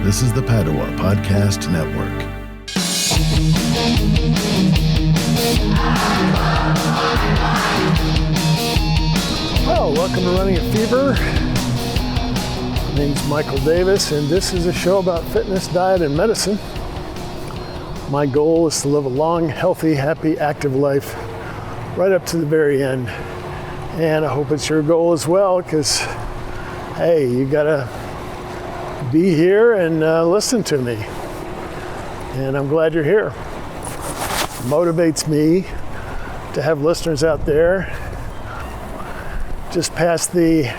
This is the Padua Podcast Network. Well, welcome to Running a Fever. My name's Michael Davis, and this is a show about fitness, diet, and medicine. My goal is to live a long, healthy, happy, active life right up to the very end. And I hope it's your goal as well, because, hey, you gotta be here and listen to me. And I'm glad you're here. It motivates me to have listeners out there. Just past the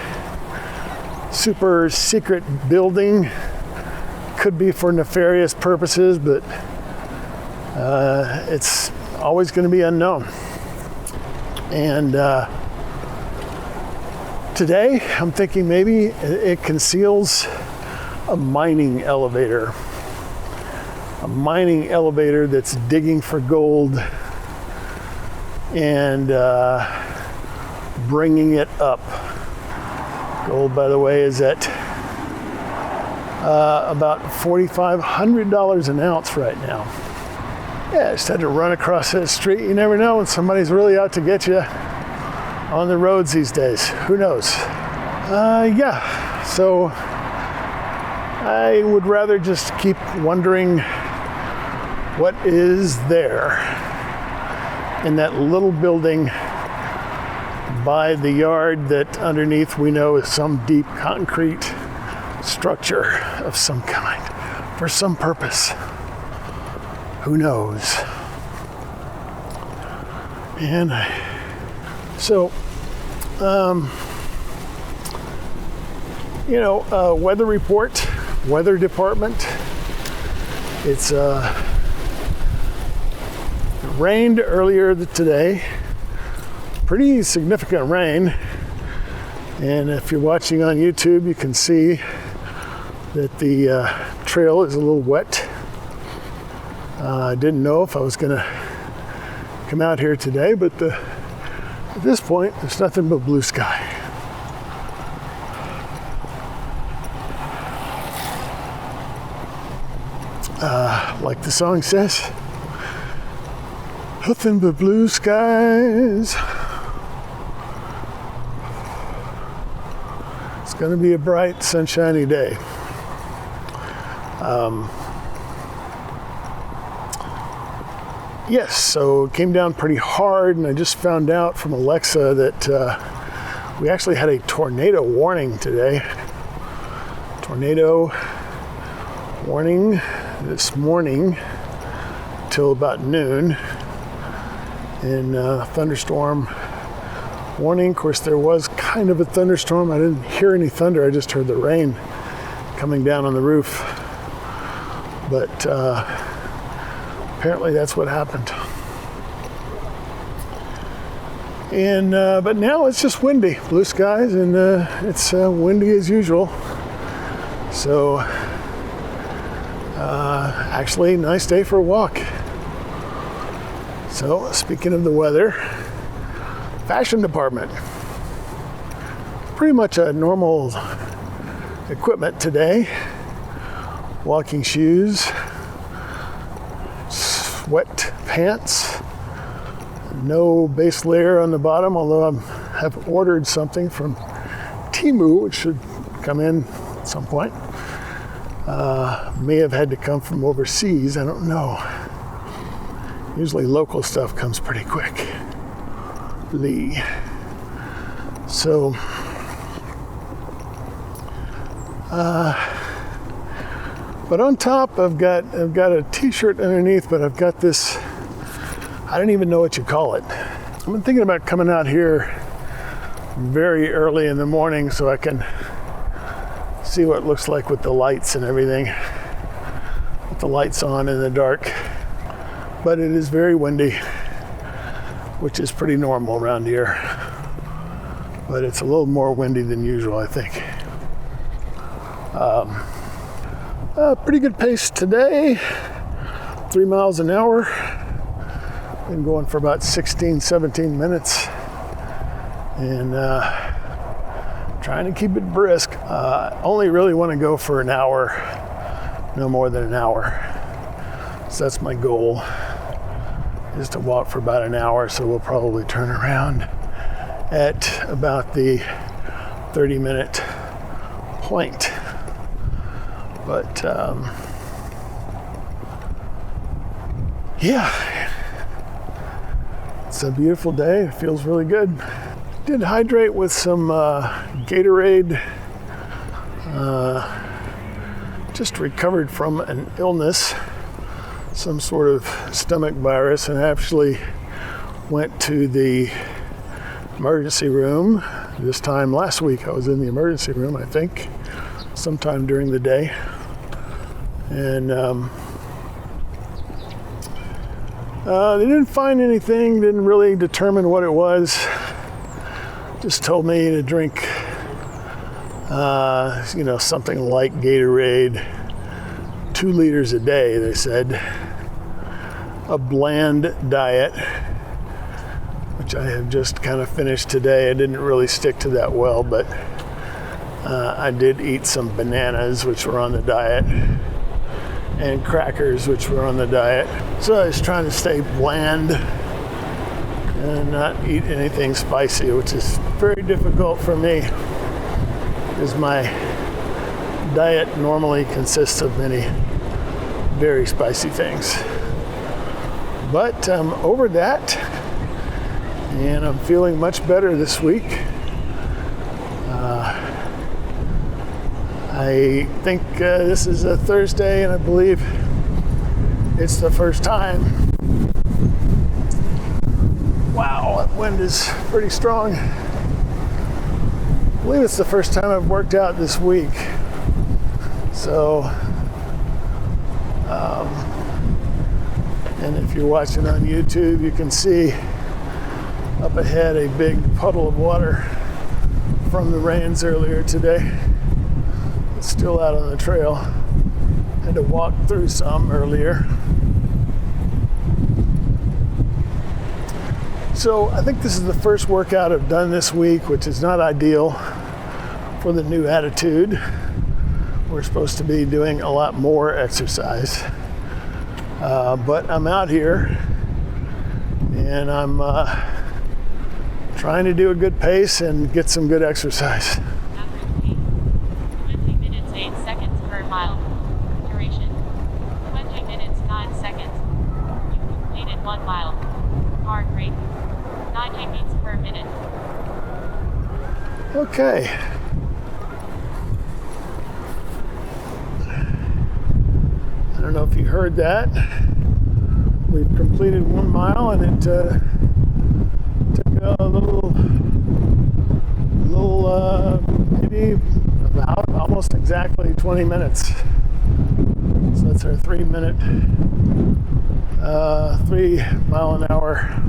super secret building. Could be for nefarious purposes, but it's always going to be unknown. And today I'm thinking maybe it conceals a mining elevator. A mining elevator that's digging for gold and bringing it up. Gold, by the way, is at about $4,500 an ounce right now. Yeah, I just had to run across that street. You never know when somebody's really out to get you on the roads these days. Who knows? So I would rather just keep wondering what is there in that little building by the yard that underneath we know is some deep concrete structure of some kind for some purpose. Who knows? And weather report, weather department. It rained earlier today. Pretty significant rain. And if you're watching on YouTube, you can see that the trail is a little wet. I didn't know if I was going to come out here today, but at this point, there's nothing but blue sky. Like the song says, nothing but blue skies. It's going to be a bright, sunshiny day. Yes, so it came down pretty hard, and I just found out from Alexa that we actually had a tornado warning today. Tornado warning this morning till about noon. And thunderstorm warning. Of course, there was kind of a thunderstorm. I didn't hear any thunder. I just heard the rain coming down on the roof. But apparently that's what happened. And but now it's just windy, blue skies, and it's windy as usual. So actually, nice day for a walk. So speaking of the weather, fashion department. Pretty much a normal equipment today. Walking shoes, sweat pants, no base layer on the bottom, although I have ordered something from Temu, which should come in at some point. May have had to come from overseas, I don't know. Usually local stuff comes pretty quick. So, but on top I've got a t-shirt underneath, but I've got this, I don't even know what you call it. I've been thinking about coming out here very early in the morning so I can see what it looks like with the lights and everything. With the lights on in the dark. But it is very windy, which is pretty normal around here. But it's a little more windy than usual, I think. Pretty good pace today, 3 miles an hour. Been going for about 16, 17 minutes. And trying to keep it brisk. Only really want to go for an hour no more than an hour. So that's my goal, is to walk for about an hour. So we'll probably turn around at about the 30-minute point. But yeah, it's a beautiful day. It feels really good. Did hydrate with some Gatorade. Just recovered from an illness, some sort of stomach virus, and actually went to the emergency room. This time last week I was in the emergency room, I think, sometime during the day. And they didn't find anything, didn't really determine what it was. Just told me to drink something like Gatorade, 2 liters a day, they said. A bland diet, which I have just kind of finished today. I didn't really stick to that well, but I did eat some bananas, which were on the diet, and crackers, which were on the diet. So I was trying to stay bland and not eat anything spicy, which is very difficult for me, because my diet normally consists of many very spicy things. But I'm over that, and I'm feeling much better this week. I think this is a Thursday, and I believe it's the first time. Wow, that wind is pretty strong. I believe it's the first time I've worked out this week. So, and if you're watching on YouTube, you can see up ahead a big puddle of water from the rains earlier today. It's still out on the trail. Had to walk through some earlier. So I think this is the first workout I've done this week, which is not ideal for the new attitude. We're supposed to be doing a lot more exercise. But I'm out here, and I'm trying to do a good pace and get some good exercise. 20 minutes 8 seconds per mile. Duration 20 minutes 9 seconds. You completed 1 mile. Heart rate 90 beats per minute. Okay. I don't know if you heard that. We've completed 1 mile, and it took a little maybe about almost exactly 20 minutes. So that's our 3 mile an hour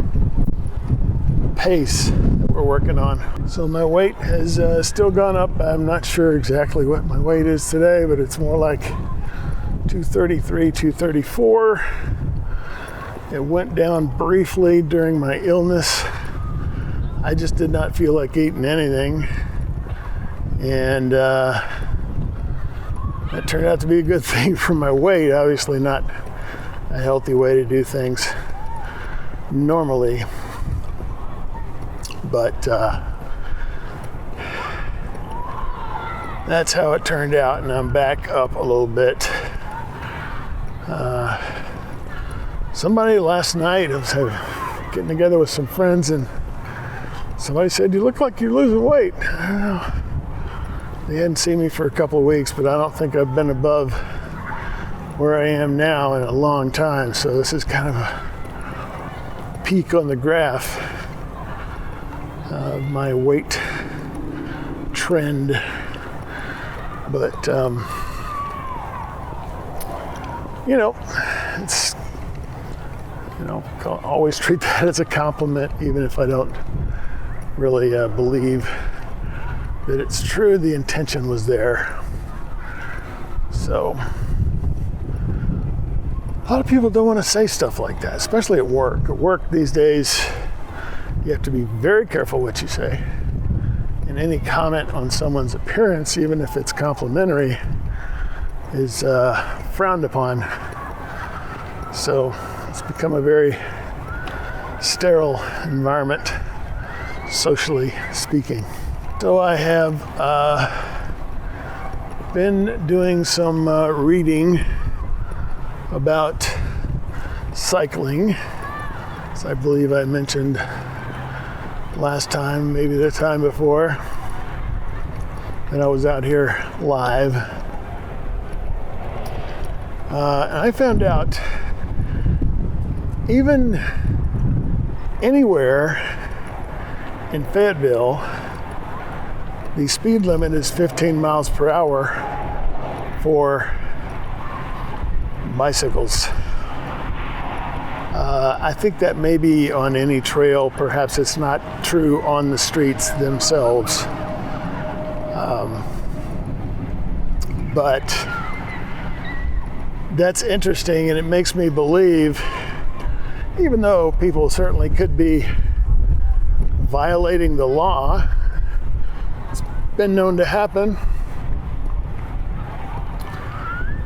pace that we're working on. So my weight has still gone up. I'm not sure exactly what my weight is today, but it's more like 233, 234. It went down briefly during my illness. I just did not feel like eating anything. And that turned out to be a good thing for my weight. Obviously not a healthy way to do things normally. But that's how it turned out, and I'm back up a little bit. Somebody last night, I was getting together with some friends, and somebody said, "You look like you're losing weight." I don't know. They hadn't seen me for a couple of weeks, but I don't think I've been above where I am now in a long time. So this is kind of a peak on the graph of my weight trend. But, it's, always treat that as a compliment, even if I don't really believe that it's true. The intention was there. So, a lot of people don't want to say stuff like that, especially at work. At work these days, you have to be very careful what you say. And any comment on someone's appearance, even if it's complimentary, is frowned upon. So it's become a very sterile environment, socially speaking. So I have been doing some reading about cycling, as I believe I mentioned last time, maybe the time before, that I was out here live. And I found out even anywhere in Fayetteville, the speed limit is 15 miles per hour for bicycles. I think that may be on any trail. Perhaps it's not true on the streets themselves. But that's interesting, and it makes me believe, even though people certainly could be violating the law, it's been known to happen.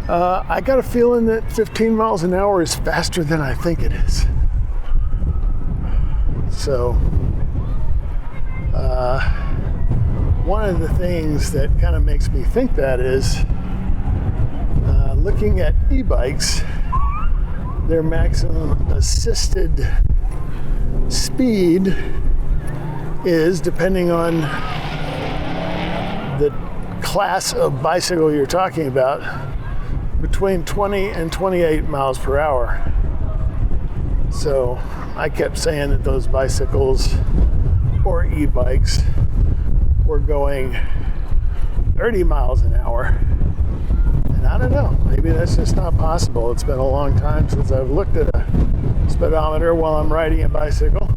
I got a feeling that 15 miles an hour is faster than I think it is. So, one of the things that kind of makes me think that is looking at e-bikes, their maximum assisted speed is, depending on the class of bicycle you're talking about, between 20 and 28 miles per hour. So I kept saying that those bicycles or e-bikes were going 30 miles an hour. And I don't know, maybe that's just not possible. It's been a long time since I've looked at a speedometer while I'm riding a bicycle.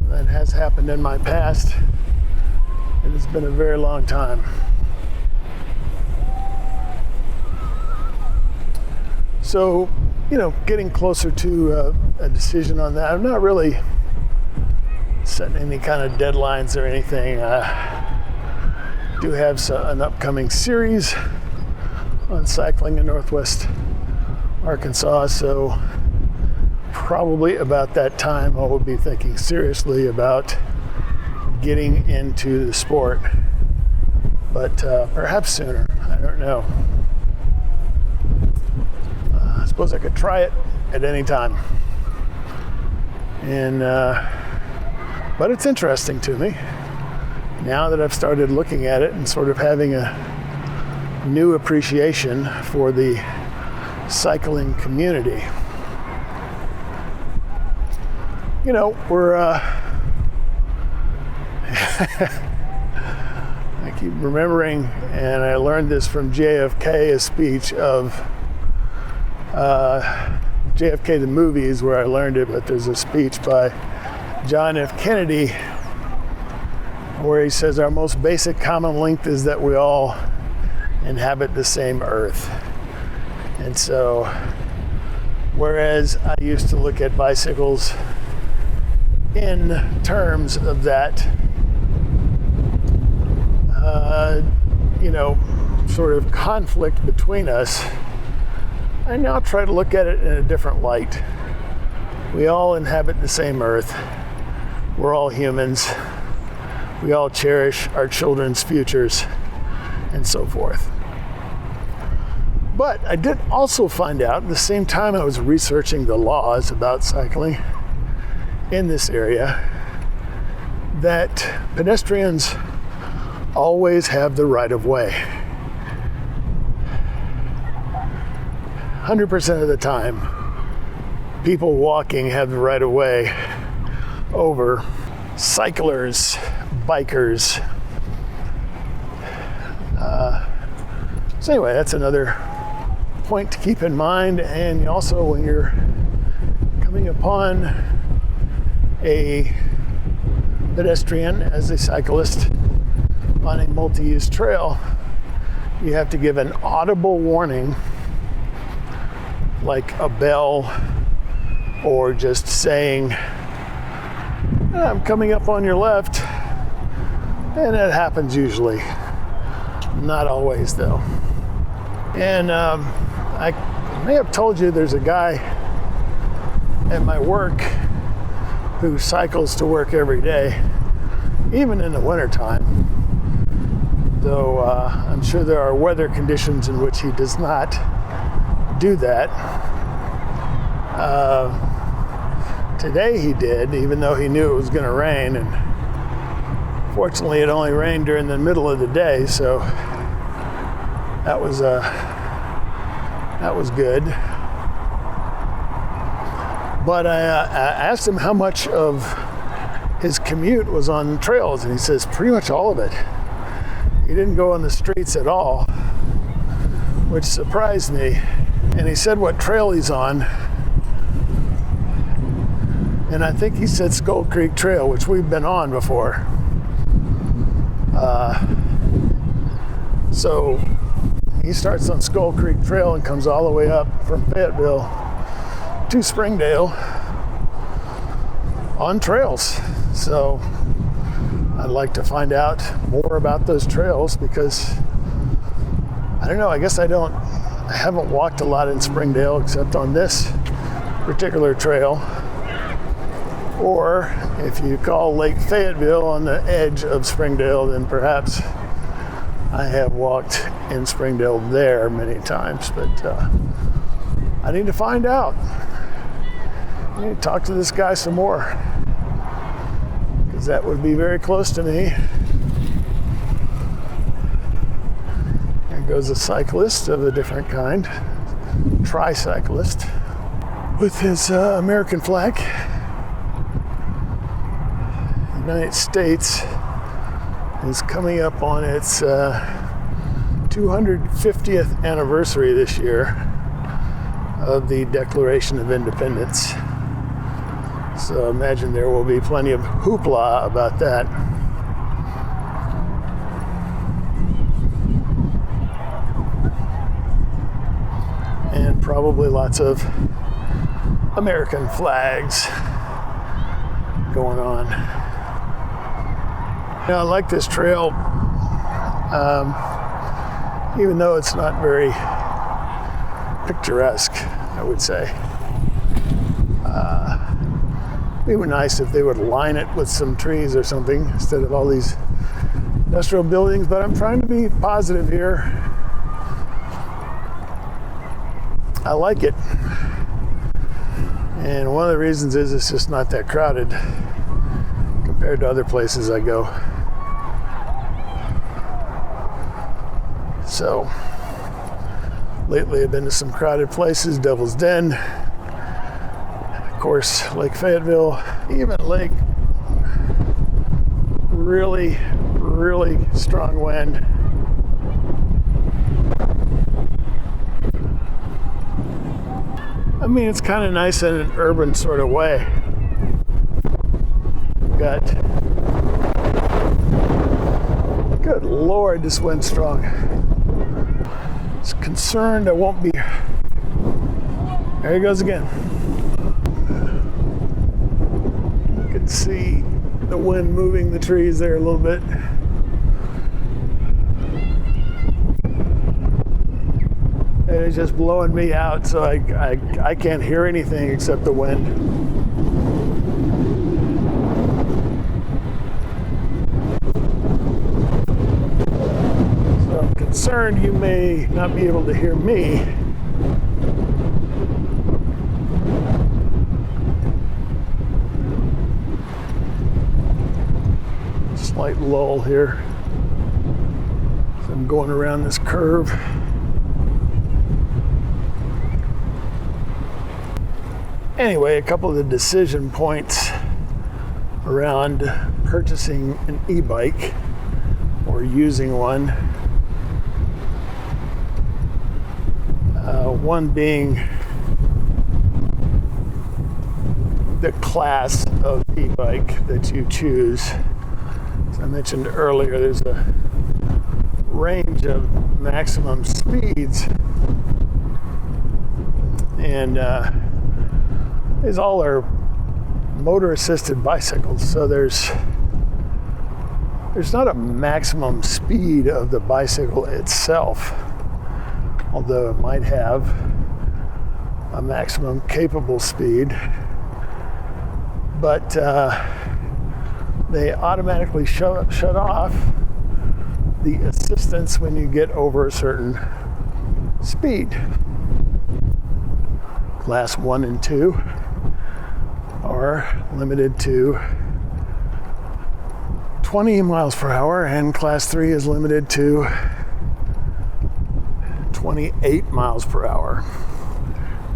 That has happened in my past. It has been a very long time. So, getting closer to a decision on that. I'm not really setting any kind of deadlines or anything. I do have an upcoming series on cycling in Northwest Arkansas, so probably about that time I will be thinking seriously about getting into the sport. But perhaps sooner. I don't know. I suppose I could try it at any time. And but it's interesting to me now that I've started looking at it and sort of having a new appreciation for the cycling community. We're I keep remembering, and I learned this from JFK, a speech of JFK the movie is where I learned it, but there's a speech by John F. Kennedy where he says our most basic common link is that we all inhabit the same earth. And so, whereas I used to look at bicycles in terms of that, sort of conflict between us, I now try to look at it in a different light. We all inhabit the same earth. We're all humans. We all cherish our children's futures and so forth. But I did also find out at the same time I was researching the laws about cycling in this area that pedestrians always have the right of way. 100% of the time, people walking have the right of way over cyclers, bikers. So anyway, that's another point to keep in mind. And also, when you're coming upon a pedestrian as a cyclist on a multi-use trail, you have to give an audible warning, like a bell, or just saying, I'm coming up on your left. And that happens usually. Not always, though. And I may have told you there's a guy at my work who cycles to work every day, even in the wintertime. Though I'm sure there are weather conditions in which he does not do that. Today he did, even though he knew it was going to rain. And fortunately, it only rained during the middle of the day, so that was good. But I asked him how much of his commute was on trails, and he says pretty much all of it. He didn't go on the streets at all, which surprised me. And he said what trail he's on. And I think he said Skull Creek Trail, which we've been on before. So he starts on Skull Creek Trail and comes all the way up from Fayetteville to Springdale on trails. So I'd like to find out more about those trails because I don't know, I guess I haven't walked a lot in Springdale except on this particular trail. Or if you call Lake Fayetteville on the edge of Springdale, then perhaps I have walked in Springdale there many times, but I need to find out. I need to talk to this guy some more, because that would be very close to me. Here goes a cyclist of a different kind, tricyclist, with his American flag. United States is coming up on its 250th anniversary this year of the Declaration of Independence. So imagine there will be plenty of hoopla about that. And probably lots of American flags going on. Now, I like this trail, even though it's not very picturesque, I would say. It would be nice if they would line it with some trees or something instead of all these industrial buildings, but I'm trying to be positive here. I like it. And one of the reasons is it's just not that crowded compared to other places I go. So, lately I've been to some crowded places, Devil's Den, of course, Lake Fayetteville, even Lake, really, really strong wind. I mean, it's kind of nice in an urban sort of way. Got, good Lord, this wind's strong. I was concerned I won't be. There he goes again. You can see the wind moving the trees there a little bit. And it's just blowing me out, so I can't hear anything except the wind. So I'm concerned you may not be able to hear me. Slight lull here. So I'm going around this curve. Anyway, a couple of the decision points around purchasing an e-bike or using one. One being the class of e-bike that you choose. As I mentioned earlier, there's a range of maximum speeds, and these all are motor-assisted bicycles, so there's not a maximum speed of the bicycle itself, although it might have a maximum capable speed. But they automatically shut off the assistance when you get over a certain speed. Class 1 and 2 are limited to 20 miles per hour, and Class 3 is limited to 28 miles per hour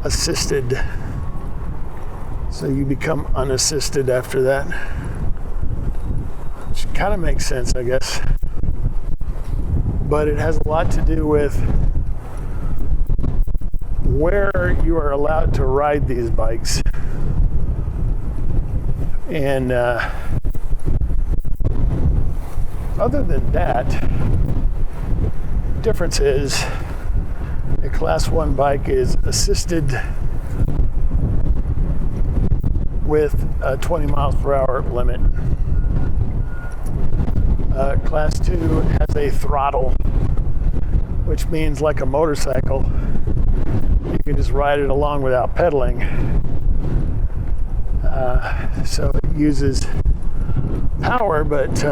assisted. So you become unassisted after that, which kind of makes sense, I guess. But it has a lot to do with where you are allowed to ride these bikes. And other than that, difference is a Class 1 bike is assisted with a 20 miles per hour limit. Class 2 has a throttle, which means like a motorcycle, you can just ride it along without pedaling. So it uses power, but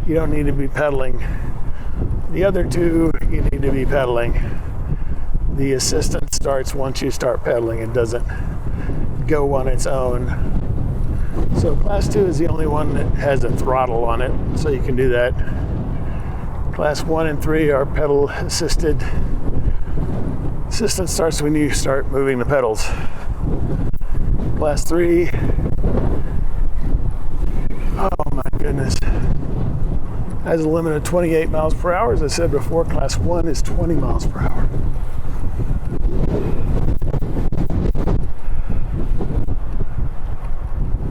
you don't need to be pedaling. The other two, you need to be pedaling. The assistance starts once you start pedaling. It doesn't go on its own. So Class 2 is the only one that has a throttle on it, so you can do that. Class 1 and 3 are pedal assisted. Assistance starts when you start moving the pedals. Class 3, oh my goodness, has a limit of 28 miles per hour. As I said before, Class 1 is 20 miles per hour.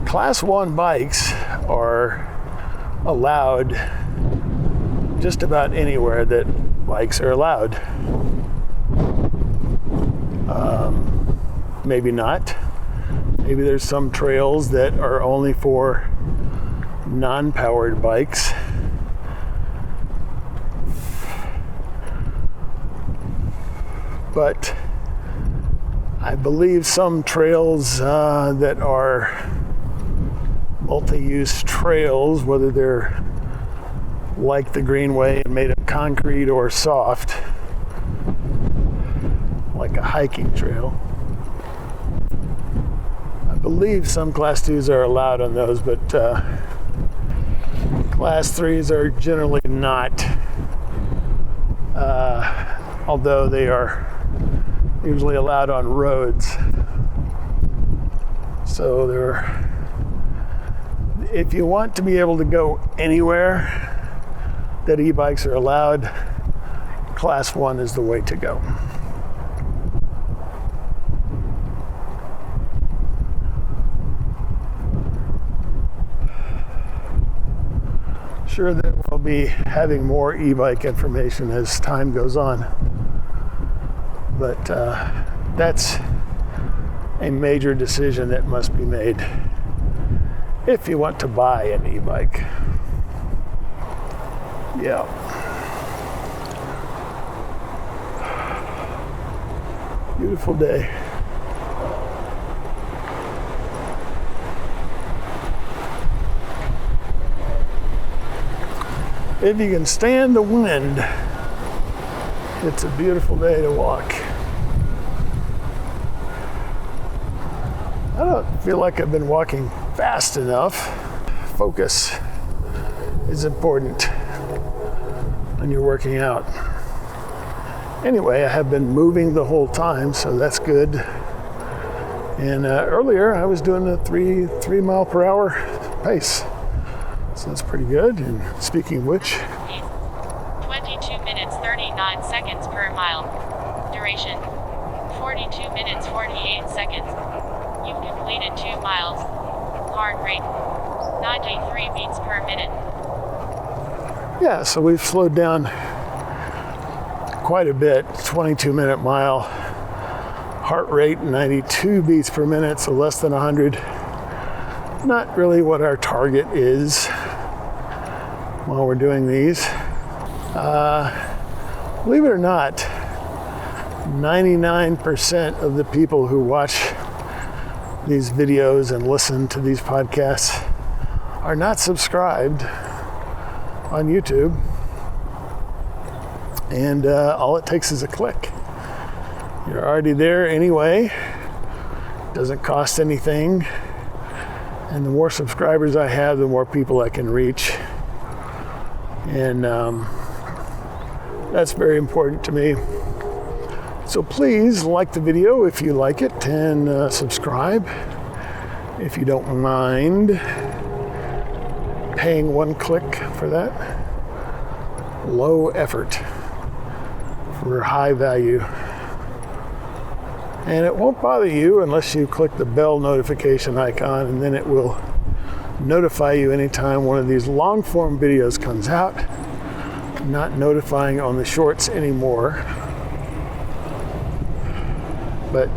Class 1 bikes are allowed just about anywhere that bikes are allowed. Maybe not. Maybe there's some trails that are only for non-powered bikes. But I believe some trails that are multi-use trails, whether they're like the Greenway and made of concrete or soft, like a hiking trail. I believe some Class 2s are allowed on those, but Class 3s are generally not, although they are usually allowed on roads. So if you want to be able to go anywhere that e-bikes are allowed, Class 1 is the way to go. Sure that we'll be having more e-bike information as time goes on, but that's a major decision that must be made if you want to buy an e-bike. Yeah. Beautiful day. If you can stand the wind, it's a beautiful day to walk. I don't feel like I've been walking fast enough. Focus is important when you're working out. Anyway, I have been moving the whole time, so that's good. And earlier I was doing a 3 mile per hour pace. So that's pretty good. And speaking of which, 22 minutes 39 seconds per mile. Duration 42 minutes 48 seconds. You've completed 2 miles. Heart rate 93 beats per minute. yeah, so we've slowed down quite a bit. 22-minute mile. Heart rate 92 beats per minute, so less than 100. Not really what our target is while we're doing these. Believe it or not, 99% of the people who watch these videos and listen to these podcasts are not subscribed on YouTube. And all it takes is a click. You're already there anyway. Doesn't cost anything. And the more subscribers I have, the more people I can reach. And that's very important to me. So please like the video if you like it, and subscribe if you don't mind paying one click for that. Low effort for high value. And it won't bother you unless you click the bell notification icon, and then it will notify you anytime one of these long form videos comes out. I'm not notifying on the shorts anymore. But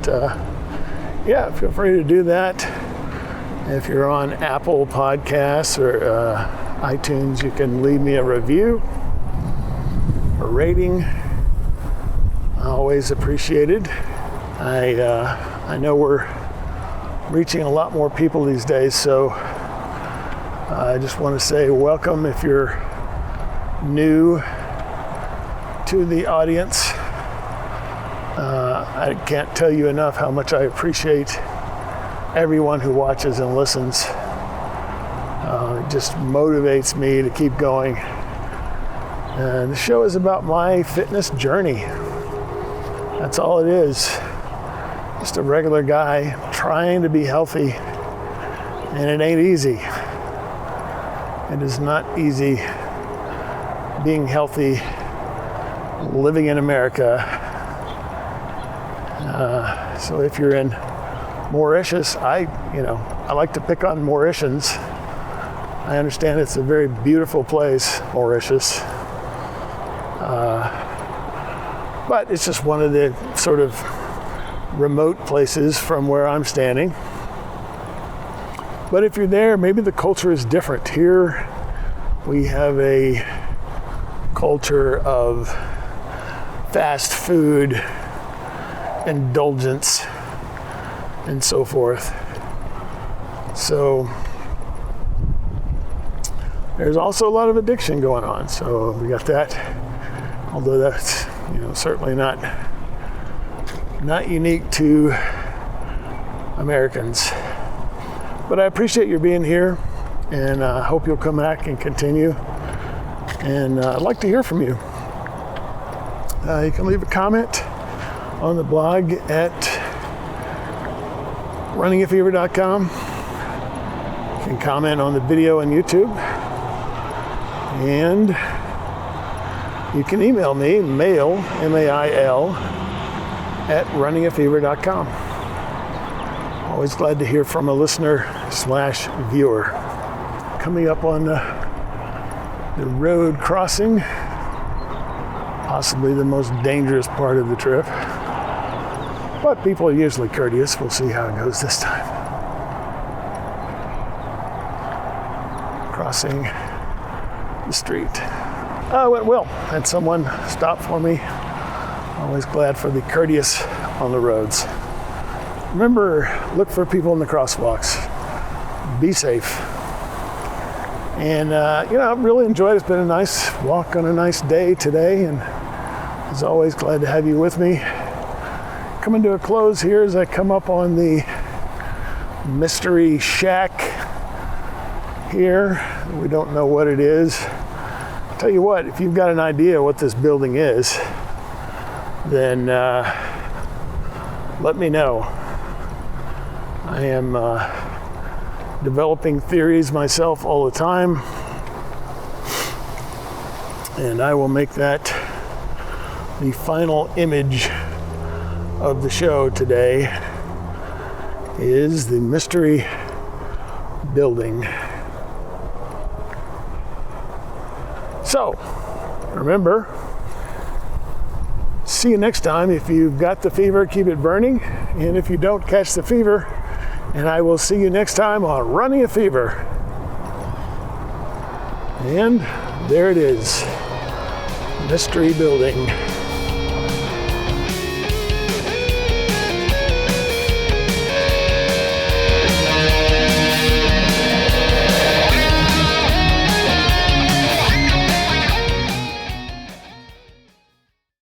yeah, feel free to do that. If you're on Apple Podcasts or iTunes, you can leave me a review, a rating. Always appreciated. I know we're reaching a lot more people these days, so I just want to say welcome if you're new to the audience. I can't tell you enough how much I appreciate everyone who watches and listens. It just motivates me to keep going. And the show is about my fitness journey. That's all it is. Just a regular guy trying to be healthy, and it ain't easy. It is not easy being healthy, living in America. So if you're in Mauritius, I like to pick on Mauritians. I understand it's a very beautiful place, Mauritius. But it's just one of the sort of remote places from where I'm standing. But if you're there, maybe the culture is different. Here we have a culture of fast food, indulgence, and so forth. So there's also a lot of addiction going on. So we got that, although that's certainly not unique to Americans. But I appreciate your being here, and I hope you'll come back and continue. And I'd like to hear from you. You can leave a comment on the blog at runningafever.com. You can comment on the video on YouTube. And you can email me, mail, M-A-I-L, at runningafever.com. Always glad to hear from a listener/viewer. Coming up on the road crossing, possibly the most dangerous part of the trip. But people are usually courteous. We'll see how it goes this time. Crossing the street. Went well. Had someone stop for me. Always glad for the courteous on the roads. Remember, look for people in the crosswalks. Be safe. And, I've really enjoyed it. It's been a nice walk on a nice day today. And as always, glad to have you with me. Coming to a close here as I come up on the mystery shack here. We don't know what it is. Tell you what, if you've got an idea what this building is, then let me know. I am developing theories myself all the time, and I will make that the final image of the show today is the mystery building. So, remember, see you next time. If you've got the fever, keep it burning. And if you don't, catch the fever. And I will see you next time on Running a Fever. And there it is. Mystery building.